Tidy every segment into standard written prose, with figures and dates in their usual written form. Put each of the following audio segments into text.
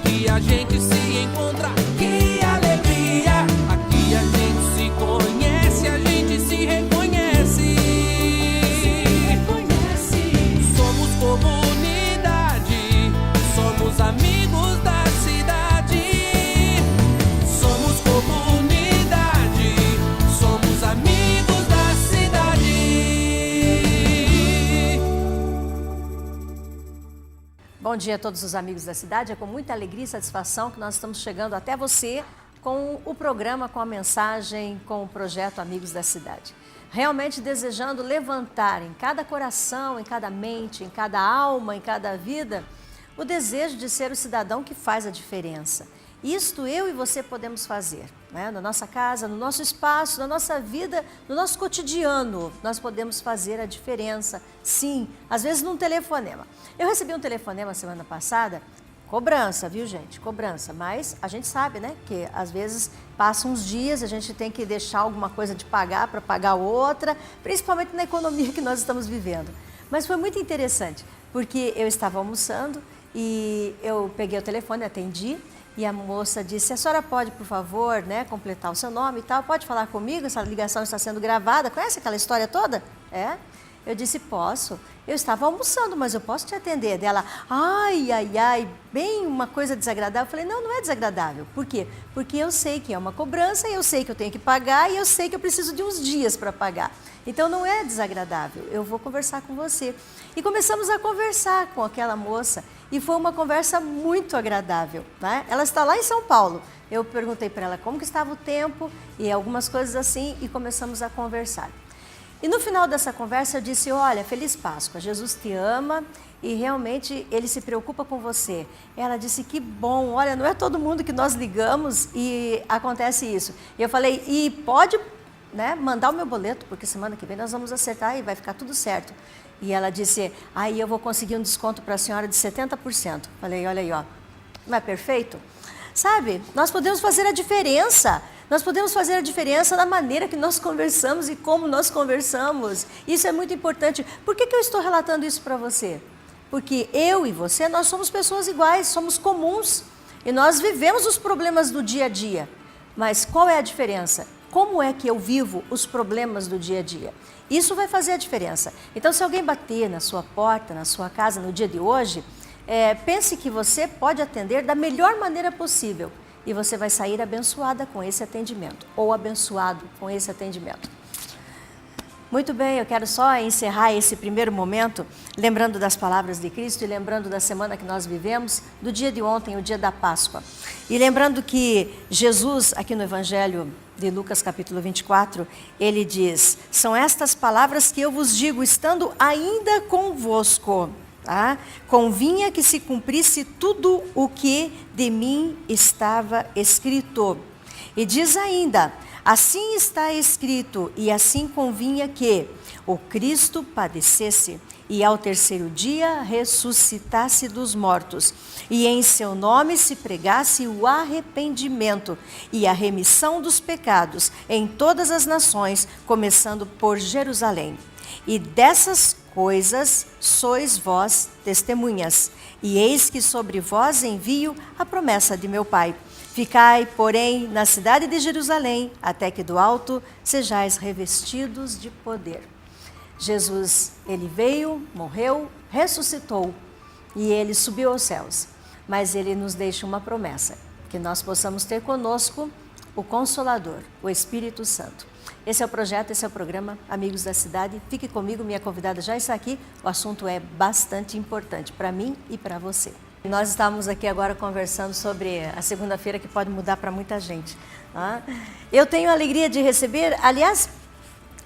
Aqui a gente se encontra, que alegria. Aqui a gente se conhece, a gente se reconhece. Somos comunidade, somos amigos da cidade. Somos comunidade, somos amigos da cidade. Bom dia a todos os amigos da cidade. É com muita alegria e satisfação que nós estamos chegando até você com o programa, com a mensagem, com o projeto Amigos da Cidade. Realmente desejando levantar em cada coração, em cada mente, em cada alma, em cada vida, o desejo de ser o cidadão que faz a diferença. Isto eu e você podemos fazer, né? Na nossa casa, no nosso espaço, na nossa vida, no nosso cotidiano, nós podemos fazer a diferença, sim, às vezes num telefonema. Eu recebi um telefonema semana passada, cobrança, viu gente, cobrança, mas a gente sabe, né, que às vezes passam uns dias, a gente tem que deixar alguma coisa de pagar para pagar outra, principalmente na economia que nós estamos vivendo. Mas foi muito interessante, porque eu estava almoçando e eu peguei o telefone, atendi, e a moça disse, a senhora pode, por favor, né, completar o seu nome e tal, pode falar comigo, essa ligação está sendo gravada, conhece aquela história toda? É? Eu disse, posso. Eu estava almoçando, mas eu posso te atender. Dela, ai, ai, ai, bem uma coisa desagradável. Eu falei, não, não é desagradável. Por quê? Porque eu sei que é uma cobrança, eu sei que eu tenho que pagar e eu sei que eu preciso de uns dias para pagar. Então não é desagradável, eu vou conversar com você. E começamos a conversar com aquela moça e foi uma conversa muito agradável, né? Ela está lá em São Paulo. Eu perguntei para ela como que estava o tempo e algumas coisas assim e começamos a conversar. E no final dessa conversa eu disse, olha, Feliz Páscoa, Jesus te ama e realmente Ele se preocupa com você. Ela disse, que bom, olha, não é todo mundo que nós ligamos e acontece isso. E eu falei, e pode, né, mandar o meu boleto, porque semana que vem nós vamos acertar e vai ficar tudo certo. E ela disse, aí eu vou conseguir um desconto para a senhora de 70%. Falei, olha aí, ó, não é perfeito? Sabe, nós podemos fazer a diferença. Nós podemos fazer a diferença na maneira que nós conversamos e como nós conversamos. Isso é muito importante. Por que eu estou relatando isso para você? Porque eu e você, nós somos pessoas iguais, somos comuns. E nós vivemos os problemas do dia a dia. Mas qual é a diferença? Como é que eu vivo os problemas do dia a dia? Isso vai fazer a diferença. Então, se alguém bater na sua porta, na sua casa no dia de hoje, pense que você pode atender da melhor maneira possível. E você vai sair abençoada com esse atendimento, ou abençoado com esse atendimento. Muito bem, eu quero só encerrar esse primeiro momento, lembrando das palavras de Cristo e lembrando da semana que nós vivemos, do dia de ontem, o dia da Páscoa. E lembrando que Jesus, aqui no Evangelho de Lucas capítulo 24, ele diz, são estas palavras que eu vos digo, estando ainda convosco. Tá? Convinha que se cumprisse tudo o que de mim estava escrito. E diz ainda, assim está escrito, e assim convinha que o Cristo padecesse e ao terceiro dia ressuscitasse dos mortos, e em seu nome se pregasse o arrependimento e a remissão dos pecados em todas as nações, começando por Jerusalém. E dessas coisas sois vós testemunhas, e eis que sobre vós envio a promessa de meu Pai. Ficai, porém, na cidade de Jerusalém, até que do alto sejais revestidos de poder. Jesus, ele veio, morreu, ressuscitou, e ele subiu aos céus. Mas ele nos deixa uma promessa, que nós possamos ter conosco o Consolador, o Espírito Santo. Esse é o projeto, esse é o programa Amigos da Cidade. Fique comigo, minha convidada já está aqui. O assunto é bastante importante para mim e para você. Nós estamos aqui agora conversando sobre a segunda-feira que pode mudar para muita gente. Eu tenho a alegria de receber, aliás,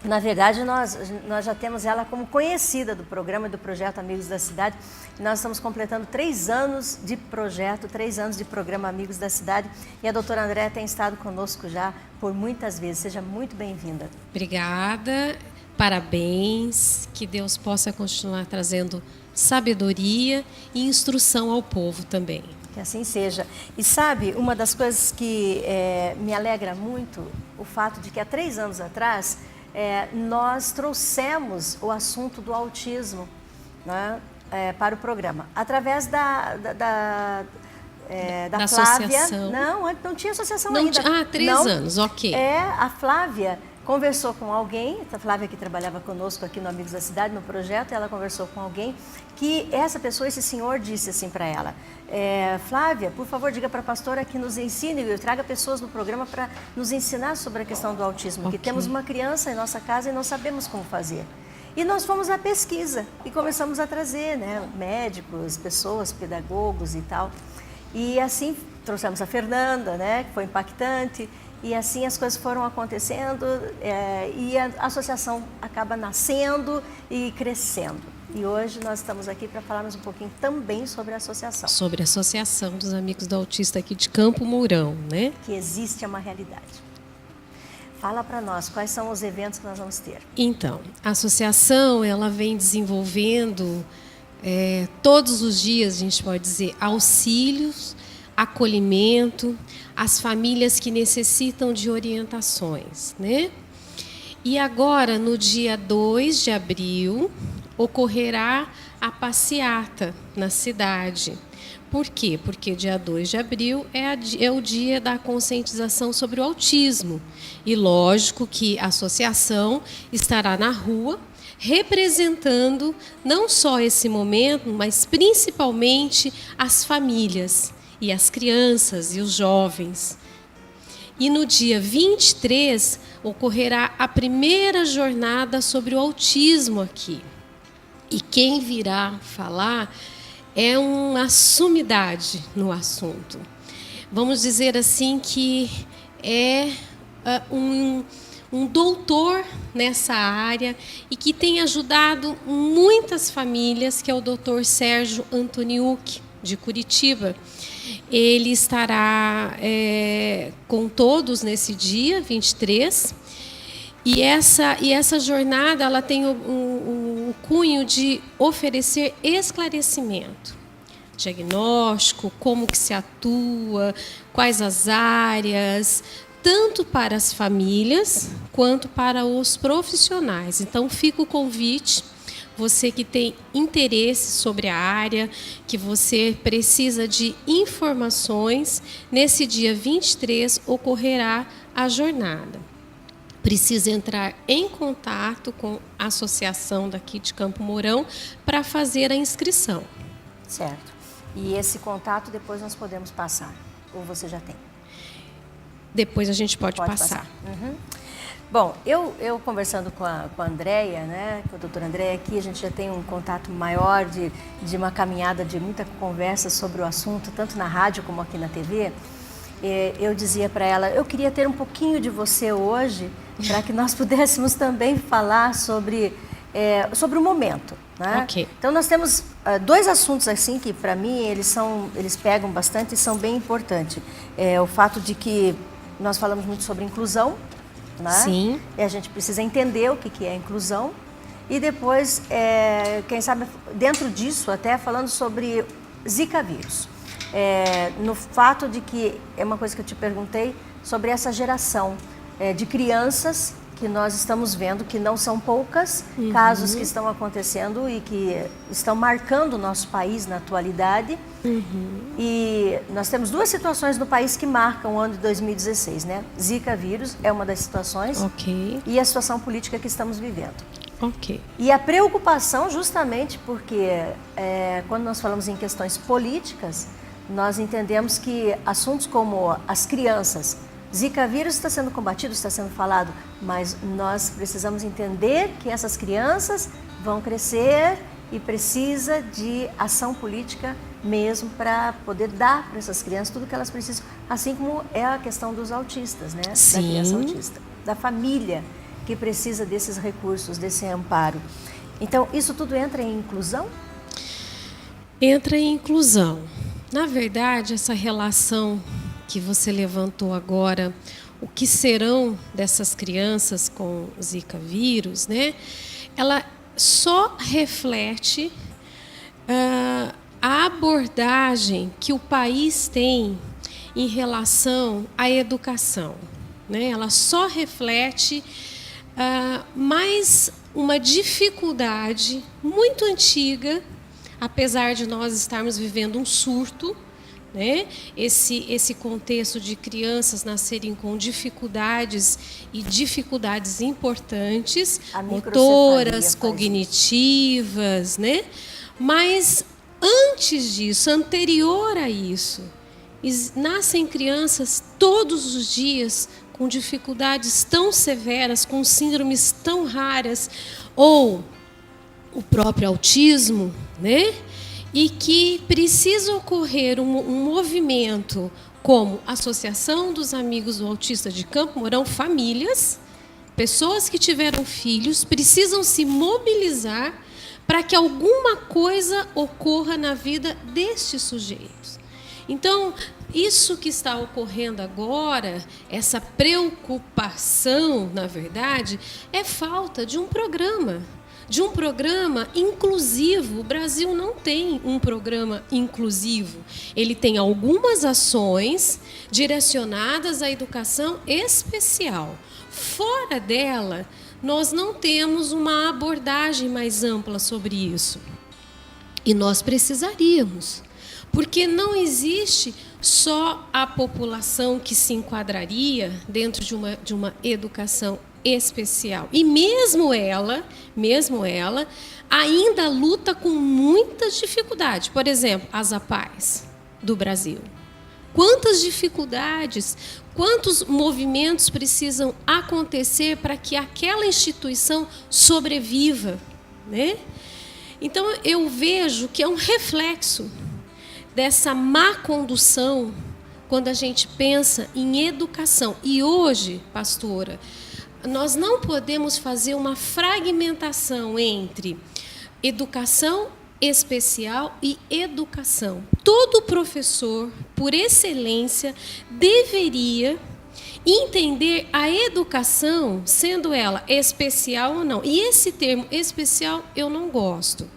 na verdade nós já temos ela como conhecida do programa e do projeto Amigos da Cidade. Nós estamos completando 3 anos de projeto, 3 anos de programa Amigos da Cidade. E a doutora Andréa tem estado conosco já por muitas vezes. Seja muito bem-vinda. Obrigada, parabéns, que Deus possa continuar trazendo sabedoria e instrução ao povo também. Que assim seja. E sabe, uma das coisas que me alegra muito, o fato de que há 3 anos atrás, nós trouxemos o assunto do autismo, né, para o programa, através da Flávia. associação. Não tinha associação Não ainda. Ah, 3 anos, ok. A Flávia conversou com alguém, a Flávia que trabalhava conosco aqui no Amigos da Cidade, no projeto, ela conversou com alguém que essa pessoa, esse senhor, disse assim para ela, Flávia, por favor, diga para a pastora que nos ensine, eu traga pessoas no programa para nos ensinar sobre a questão do autismo, que temos uma criança em nossa casa e não sabemos como fazer. E nós fomos à pesquisa e começamos a trazer, né, médicos, pessoas, pedagogos e tal. E assim trouxemos a Fernanda, né, que foi impactante. E assim as coisas foram acontecendo e a associação acaba nascendo e crescendo. E hoje nós estamos aqui para falarmos um pouquinho também sobre a associação. Sobre a Associação dos Amigos do Autista aqui de Campo Mourão, né? Que existe uma realidade. Fala para nós, quais são os eventos que nós vamos ter? Então, a associação ela vem desenvolvendo todos os dias, a gente pode dizer, auxílios, acolhimento, às famílias que necessitam de orientações, né? E agora, no dia 2 de abril, ocorrerá a passeata na cidade. Por quê? Porque dia 2 de abril é o dia da conscientização sobre o autismo. E lógico que a associação estará na rua representando não só esse momento, mas principalmente as famílias e as crianças e os jovens. E no dia 23 ocorrerá a primeira jornada sobre o autismo aqui. E quem virá falar é uma sumidade no assunto. Vamos dizer assim que é um doutor nessa área e que tem ajudado muitas famílias, que é o doutor Sérgio Antoniuk, de Curitiba. Ele estará com todos nesse dia, 23, e essa jornada ela tem o cunho de oferecer esclarecimento, diagnóstico, como que se atua, quais as áreas, tanto para as famílias quanto para os profissionais. Então, fica o convite. Você que tem interesse sobre a área, que você precisa de informações, nesse dia 23 ocorrerá a jornada. Precisa entrar em contato com a associação daqui de Campo Mourão para fazer a inscrição. Certo. E esse contato depois nós podemos passar, ou você já tem? Depois a gente pode passar. Uhum. Bom, eu conversando com a Andréia, né, com a doutora Andréia aqui, a gente já tem um contato maior de uma caminhada, de muita conversa sobre o assunto, tanto na rádio como aqui na TV. Eu dizia para ela, eu queria ter um pouquinho de você hoje, para que nós pudéssemos também falar sobre o momento. Né? Okay. Então nós temos 2 assuntos assim que para mim eles pegam bastante e são bem importantes. O fato de que nós falamos muito sobre inclusão, né? Sim. E a gente precisa entender o que é inclusão. E depois, quem sabe, dentro disso, até falando sobre Zika vírus. No fato de que, é uma coisa que eu te perguntei, sobre essa geração de crianças que nós estamos vendo, que não são poucas, casos que estão acontecendo e que estão marcando o nosso país na atualidade. E nós temos 2 situações no país que marcam o ano de 2016, né? Zika vírus é uma das situações, e a situação política que estamos vivendo. E a preocupação justamente porque quando nós falamos em questões políticas, nós entendemos que assuntos como as crianças, Zika vírus está sendo combatido, está sendo falado, mas nós precisamos entender que essas crianças vão crescer e precisa de ação política mesmo para poder dar para essas crianças tudo que elas precisam, assim como é a questão dos autistas, né? Sim. Da criança autista, da família que precisa desses recursos, desse amparo. Então, isso tudo entra em inclusão? Entra em inclusão. Na verdade, essa relação que você levantou agora, o que serão dessas crianças com Zika vírus, né? Ela só reflete a abordagem que o país tem em relação à educação, né? Ela só reflete mais uma dificuldade muito antiga, apesar de nós estarmos vivendo um surto, né? Esse contexto de crianças nascerem com dificuldades e dificuldades importantes, motoras, cognitivas, né? Mas antes disso, anterior a isso, nascem crianças todos os dias com dificuldades tão severas, com síndromes tão raras, ou o próprio autismo, né? E que precisa ocorrer um movimento como a Associação dos Amigos do Autista de Campo Mourão, famílias, pessoas que tiveram filhos, precisam se mobilizar para que alguma coisa ocorra na vida destes sujeitos. Então, isso que está ocorrendo agora, essa preocupação, na verdade, é falta de um programa inclusivo. O Brasil não tem um programa inclusivo. Ele tem algumas ações direcionadas à educação especial. Fora dela, nós não temos uma abordagem mais ampla sobre isso. E nós precisaríamos, porque não existe só a população que se enquadraria dentro de uma educação especial. E mesmo ela ainda luta com muitas dificuldades. Por exemplo, as APAES do Brasil. Quantas dificuldades, quantos movimentos precisam acontecer para que aquela instituição sobreviva, né? Então, eu vejo que é um reflexo dessa má condução quando a gente pensa em educação. E hoje, pastora, nós não podemos fazer uma fragmentação entre educação especial e educação. Todo professor, por excelência, deveria entender a educação, sendo ela especial ou não. E esse termo especial eu não gosto.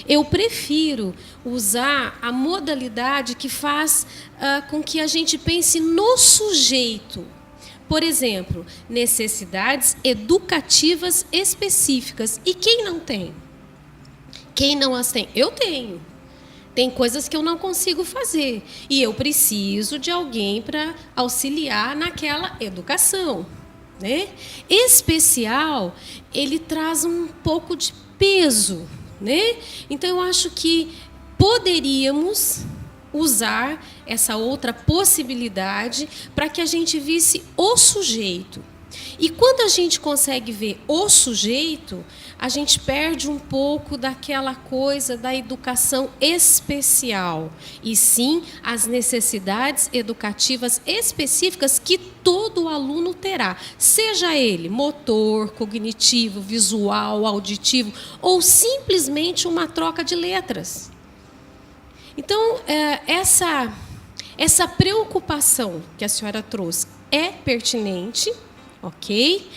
Eu prefiro usar a modalidade que faz com que a gente pense no sujeito. Por exemplo, necessidades educativas específicas. E quem não tem? Quem não as tem? Eu tenho. Tem coisas que eu não consigo fazer. E eu preciso de alguém para auxiliar naquela educação, né? Especial, ele traz um pouco de peso, né? Então, eu acho que poderíamos usar essa outra possibilidade para que a gente visse o sujeito. E quando a gente consegue ver o sujeito, a gente perde um pouco daquela coisa da educação especial, e sim as necessidades educativas específicas que todo aluno terá, seja ele motor, cognitivo, visual, auditivo, ou simplesmente uma troca de letras. Então, essa preocupação que a senhora trouxe é pertinente, ok?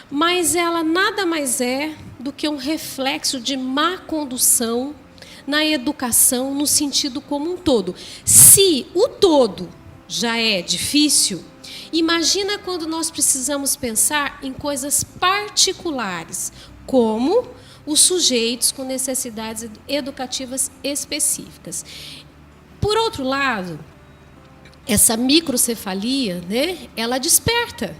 Mas ela nada mais é do que um reflexo de má condução na educação no sentido como um todo. Se o todo já é difícil, imagina quando nós precisamos pensar em coisas particulares, como os sujeitos com necessidades educativas específicas. Por outro lado, essa microcefalia, né, ela desperta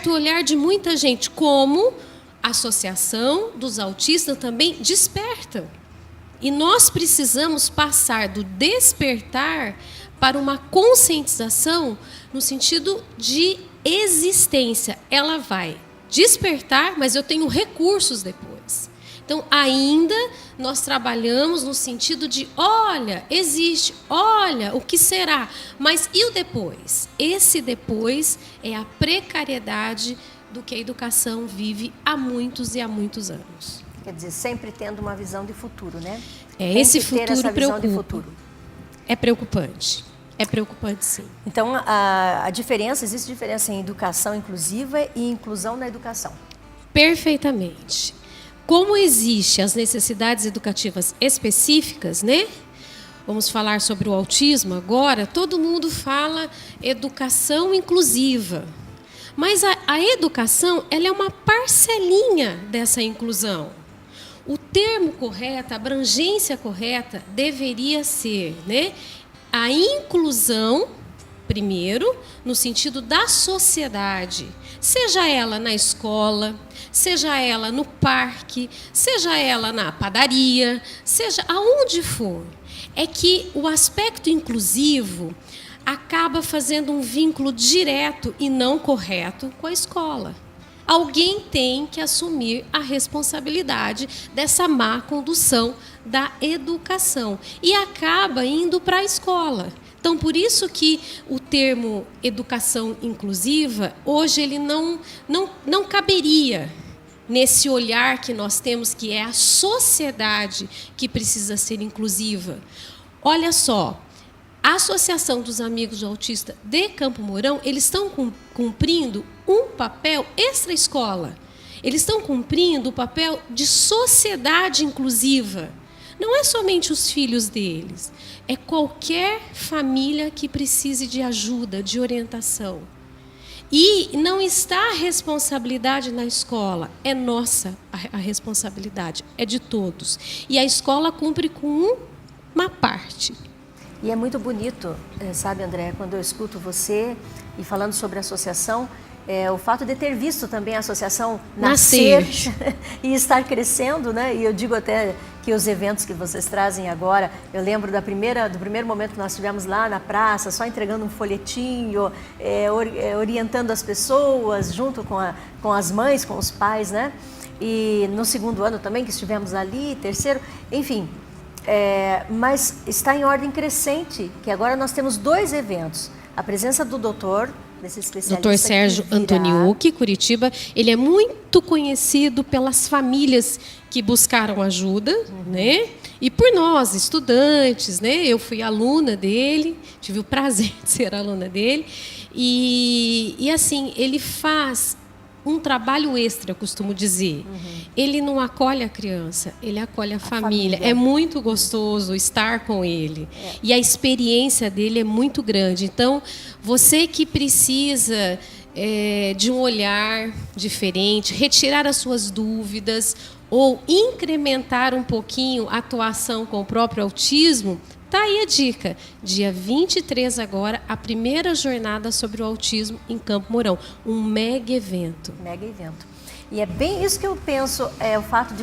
o olhar de muita gente, como a Associação dos Autistas também desperta. E nós precisamos passar do despertar para uma conscientização no sentido de existência. Ela vai despertar, mas eu tenho recursos depois. Então, ainda nós trabalhamos no sentido de, olha, existe, olha, o que será? Mas e o depois? Esse depois é a precariedade do que a educação vive há muitos e há muitos anos. Quer dizer, sempre tendo uma visão de futuro, né? Esse futuro essa visão preocupa. de futuro. É preocupante. É preocupante, sim. Então, existe diferença em educação inclusiva e inclusão na educação. Perfeitamente. Como existem as necessidades educativas específicas, né? Vamos falar sobre o autismo agora. Todo mundo fala educação inclusiva. Mas a educação, ela é uma parcelinha dessa inclusão. O termo correto, a abrangência correta deveria ser, né, a inclusão, primeiro, no sentido da sociedade, seja ela na escola, seja ela no parque, seja ela na padaria, seja aonde for. É que o aspecto inclusivo acaba fazendo um vínculo direto e não correto com a escola. Alguém tem que assumir a responsabilidade dessa má condução da educação e acaba indo para a escola. Então, por isso que o termo educação inclusiva, hoje, ele não caberia nesse olhar que nós temos, que é a sociedade que precisa ser inclusiva. Olha só, a Associação dos Amigos do Autista de Campo Mourão, eles estão cumprindo um papel extra-escola. Eles estão cumprindo o papel de sociedade inclusiva. Não é somente os filhos deles, é qualquer família que precise de ajuda, de orientação. E não está a responsabilidade na escola, é nossa a responsabilidade, é de todos. E a escola cumpre com uma parte. E é muito bonito, sabe, André, quando eu escuto você e falando sobre a associação, o fato de ter visto também a associação nascer e estar crescendo, né? E eu digo até que os eventos que vocês trazem agora, eu lembro do primeiro momento que nós estivemos lá na praça, só entregando um folhetinho, orientando as pessoas, junto com as mães, com os pais, né? E no segundo ano também que estivemos ali, terceiro, enfim. Mas está em ordem crescente, que agora nós temos 2 eventos. A presença do doutor, desse especialista, Dr. Sérgio Antoniucci, Curitiba, ele é muito conhecido pelas famílias que buscaram ajuda, né? E por nós, estudantes, né? Eu fui aluna dele, tive o prazer de ser aluna dele. E assim, ele faz um trabalho extra, eu costumo dizer. Ele não acolhe a criança, ele acolhe a família. É muito gostoso estar com ele. E a experiência dele é muito grande. Então, você que precisa de um olhar diferente, retirar as suas dúvidas ou incrementar um pouquinho a atuação com o próprio autismo, tá aí a dica. Dia 23 agora, a primeira jornada sobre o autismo em Campo Mourão. Um mega evento. Mega evento. E é bem isso que eu penso, o fato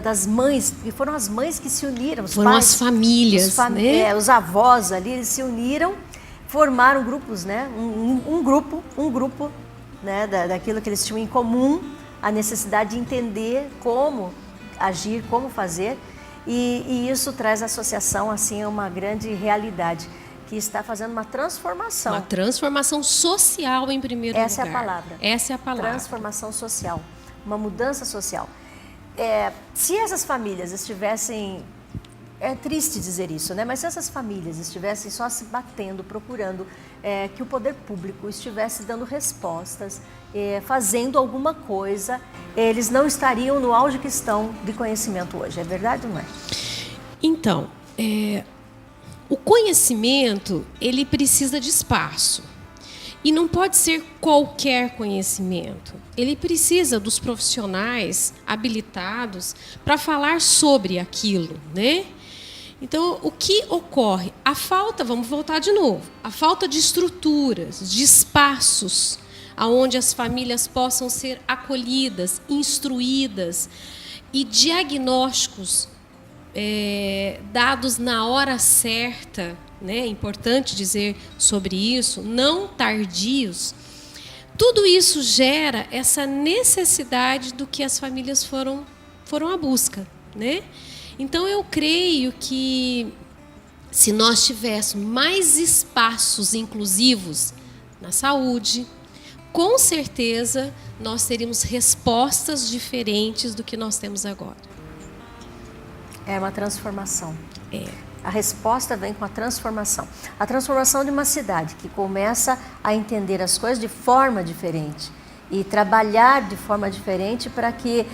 das mães, que foram as mães que se uniram, os foram pais, as famílias, né? Os avós ali, eles se uniram, formaram grupos, né? Um grupo, né? Daquilo que eles tinham em comum, a necessidade de entender como agir, como fazer. E isso traz à associação assim uma grande realidade, que está fazendo uma transformação. Uma transformação social em primeiro lugar. Essa é a palavra. Essa é a palavra. Transformação social, uma mudança social. Se essas famílias estivessem, é triste dizer isso, né? Mas se essas famílias estivessem só se batendo, procurando que o poder público estivesse dando respostas, fazendo alguma coisa, eles não estariam no auge que estão de conhecimento hoje. É verdade ou não é? Então, o conhecimento, ele precisa de espaço. E não pode ser qualquer conhecimento. Ele precisa dos profissionais habilitados para falar sobre aquilo, né? Então, o que ocorre? A falta, vamos voltar de novo, a falta de estruturas, de espaços onde as famílias possam ser acolhidas, instruídas e diagnósticos dados na hora certa, né? É importante dizer sobre isso, não tardios. Tudo isso gera essa necessidade do que as famílias foram à busca, né? Então, eu creio que se nós tivéssemos mais espaços inclusivos na saúde, com certeza nós teríamos respostas diferentes do que nós temos agora. É uma transformação. A resposta vem com a transformação. A transformação de uma cidade que começa a entender as coisas de forma diferente e trabalhar de forma diferente para que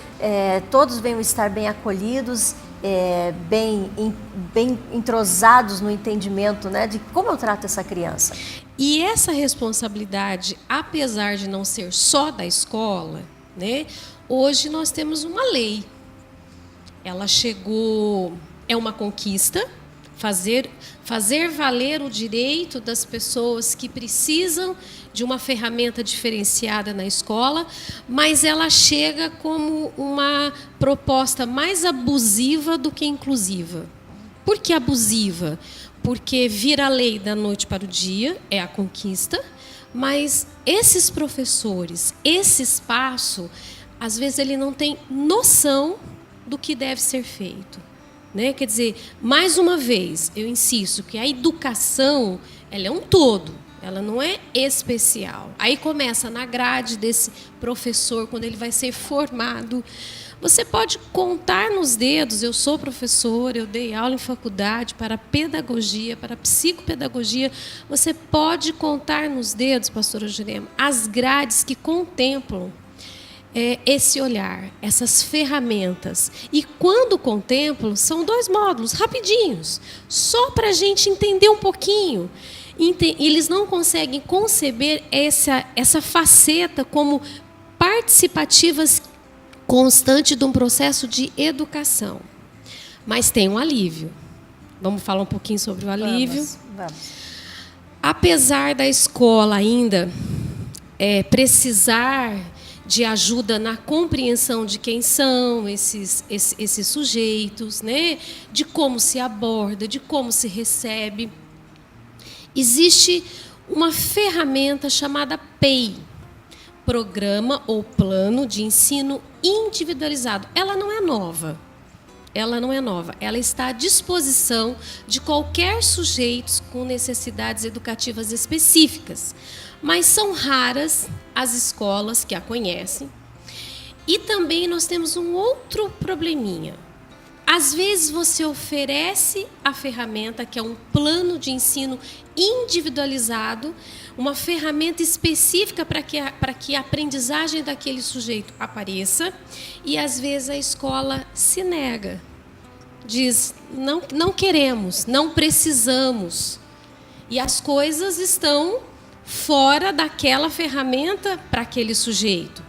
todos venham estar bem acolhidos, bem entrosados no entendimento, né, de como eu trato essa criança. E essa responsabilidade, apesar de não ser só da escola, né, hoje nós temos uma lei. Ela chegou, é uma conquista, fazer valer o direito das pessoas que precisam de uma ferramenta diferenciada na escola, mas ela chega como uma proposta mais abusiva do que inclusiva. Por que abusiva? Porque vira lei da noite para o dia, é a conquista, mas esses professores, esse espaço, às vezes ele não tem noção do que deve ser feito, né? Quer dizer, mais uma vez, eu insisto que a educação ela é um todo, ela não é especial. Aí começa na grade desse professor, quando ele vai ser formado. Você pode contar nos dedos, eu sou professora, eu dei aula em faculdade para pedagogia, para psicopedagogia. Você pode contar nos dedos, pastora Jurema, as grades que contemplam esse olhar, essas ferramentas. E quando contemplam, são 2 módulos, rapidinhos, só para a gente entender um pouquinho. Eles não conseguem conceber essa faceta como participativas constante de um processo de educação. Mas tem um alívio. Vamos falar um pouquinho sobre o alívio? Vamos. Apesar da escola ainda precisar de ajuda na compreensão de quem são esses sujeitos, né? De como se aborda, de como se recebe, existe uma ferramenta chamada PEI, Programa ou Plano de Ensino Individualizado. Ela não é nova. Ela está à disposição de qualquer sujeito com necessidades educativas específicas. Mas são raras as escolas que a conhecem. E também nós temos um outro probleminha. Às vezes você oferece a ferramenta, que é um plano de ensino individualizado, uma ferramenta específica para que a aprendizagem daquele sujeito apareça, e às vezes a escola se nega. Diz, não queremos, não precisamos. E as coisas estão fora daquela ferramenta para aquele sujeito,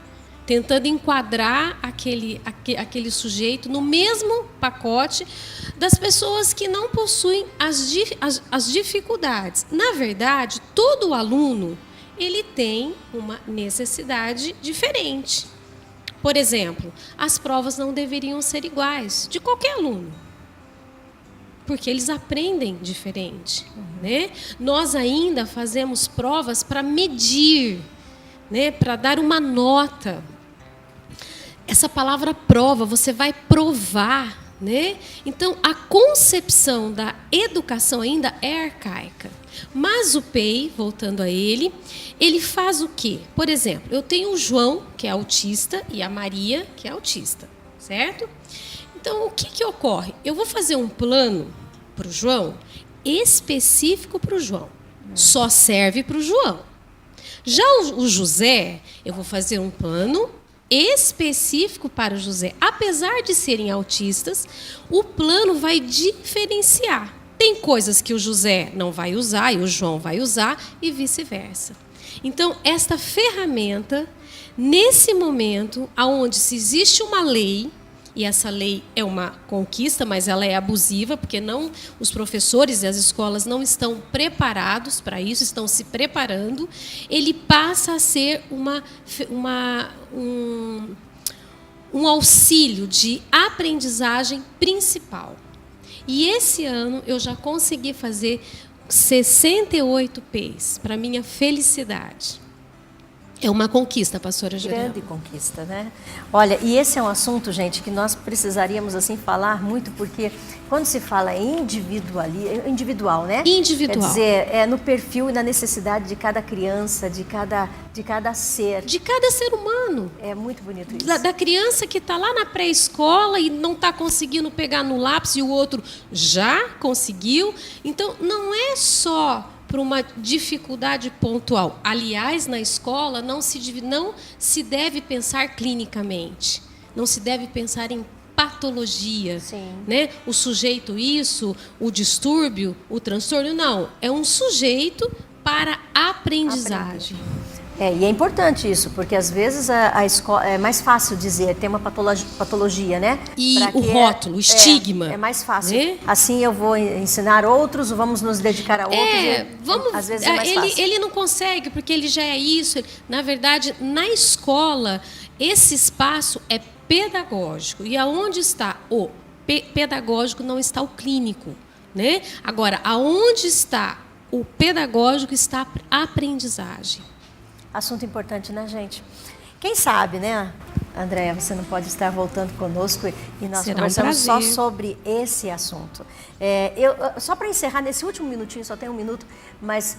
tentando enquadrar aquele sujeito no mesmo pacote das pessoas que não possuem as dificuldades. Na verdade, todo aluno ele tem uma necessidade diferente. Por exemplo, as provas não deveriam ser iguais de qualquer aluno, porque eles aprendem diferente, né? Nós ainda fazemos provas para medir, né? Para dar uma nota. Essa palavra prova, você vai provar, né? Então, a concepção da educação ainda é arcaica. Mas o PEI, voltando a ele faz o quê? Por exemplo, eu tenho o João, que é autista, e a Maria, que é autista, certo? Então, o que ocorre? Eu vou fazer um plano para o João, específico para o João. Só serve para o João. Já o José, eu vou fazer um plano específico para o José. Apesar de serem autistas, o plano vai diferenciar. Tem coisas que o José não vai usar e o João vai usar e vice-versa. Então, esta ferramenta, nesse momento, onde se existe uma lei, e essa lei é uma conquista, mas ela é abusiva, porque os professores e as escolas não estão preparados para isso, estão se preparando, ele passa a ser um auxílio de aprendizagem principal. E esse ano eu já consegui fazer 68 PEIs, para minha felicidade. É uma conquista, pastora Jurema. Grande conquista, né? Olha, e esse é um assunto, gente, que nós precisaríamos assim falar muito, porque quando se fala em individual, né? Individual. Quer dizer, no perfil e na necessidade de cada criança, de cada ser. De cada ser humano. É muito bonito isso. Da criança que está lá na pré-escola e não está conseguindo pegar no lápis e o outro já conseguiu. Então, não é só para uma dificuldade pontual. Aliás, na escola não se deve pensar clinicamente, não se deve pensar em patologia, né? O sujeito o distúrbio, o transtorno, não. É um sujeito para aprendizagem. E é importante isso, porque às vezes a escola é mais fácil dizer, tem uma patologia, né? E o rótulo, o estigma. É mais fácil. Né? Assim eu vou ensinar outros, vamos nos dedicar a outros. Às vezes é mais fácil. Ele não consegue, porque ele já é isso. Na verdade, na escola, esse espaço é pedagógico. E aonde está o pedagógico, não está o clínico. Né? Agora, aonde está o pedagógico, está a aprendizagem. Assunto importante, né, gente? Quem sabe, né, Andréia, você não pode estar voltando conosco e nós conversamos só sobre esse assunto. Só para encerrar, nesse último minutinho, só tem um minuto, mas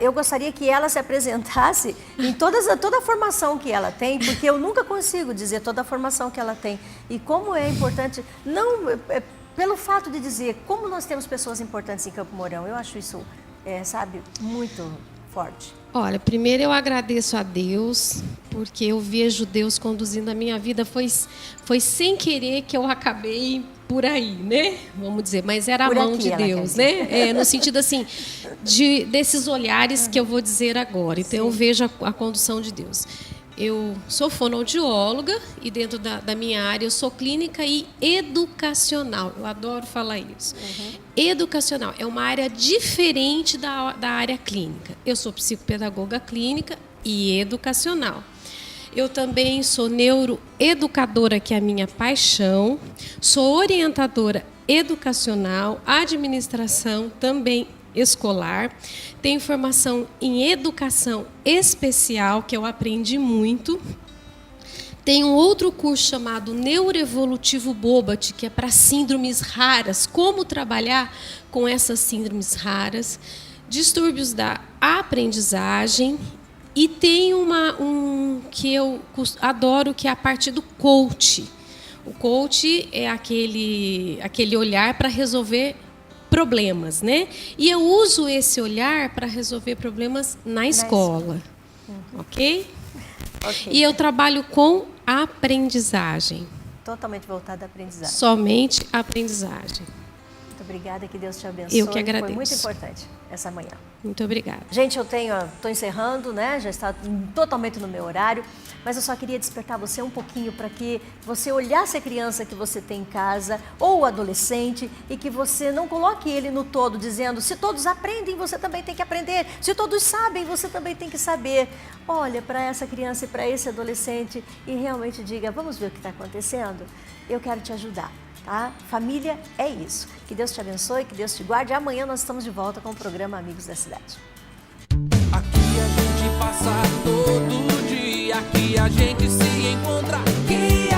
eu gostaria que ela se apresentasse em toda a formação que ela tem, porque eu nunca consigo dizer toda a formação que ela tem. E como é importante, não pelo fato de dizer como nós temos pessoas importantes em Campo Mourão, eu acho isso, muito forte. Olha, primeiro eu agradeço a Deus, porque eu vejo Deus conduzindo a minha vida. Foi sem querer que eu acabei por aí, né? Vamos dizer, mas era a mão de Deus, né? No sentido assim, desses olhares que eu vou dizer agora. Então, eu vejo a condução de Deus. Eu sou fonoaudióloga e dentro da minha área eu sou clínica e educacional. Eu adoro falar isso. Educacional é uma área diferente da área clínica. Eu sou psicopedagoga clínica e educacional. Eu também sou neuroeducadora, que é a minha paixão. Sou orientadora educacional, administração também escolar, tenho formação em educação especial, que eu aprendi muito. Tem um outro curso chamado Neuroevolutivo Bobat, que é para síndromes raras, como trabalhar com essas síndromes raras, distúrbios da aprendizagem, e tem um que eu adoro, que é a parte do coach. O coach é aquele olhar para resolver problemas, né? E eu uso esse olhar para resolver problemas na escola. Ok? E eu trabalho com aprendizagem. Totalmente voltada à aprendizagem. Somente aprendizagem. Muito obrigada, que Deus te abençoe. Eu que agradeço. Foi muito importante essa manhã. Muito obrigada. Gente, eu estou encerrando, né? Já está totalmente no meu horário, mas eu só queria despertar você um pouquinho para que você olhasse a criança que você tem em casa ou o adolescente e que você não coloque ele no todo dizendo: se todos aprendem, você também tem que aprender. Se todos sabem, você também tem que saber. Olha para essa criança e para esse adolescente e realmente diga: vamos ver o que está acontecendo? Eu quero te ajudar. Tá? Família é isso. Que Deus te abençoe, que Deus te guarde. Amanhã nós estamos de volta com o programa Amigos da Cidade. Aqui a gente passa todo dia, aqui a gente se encontra, aqui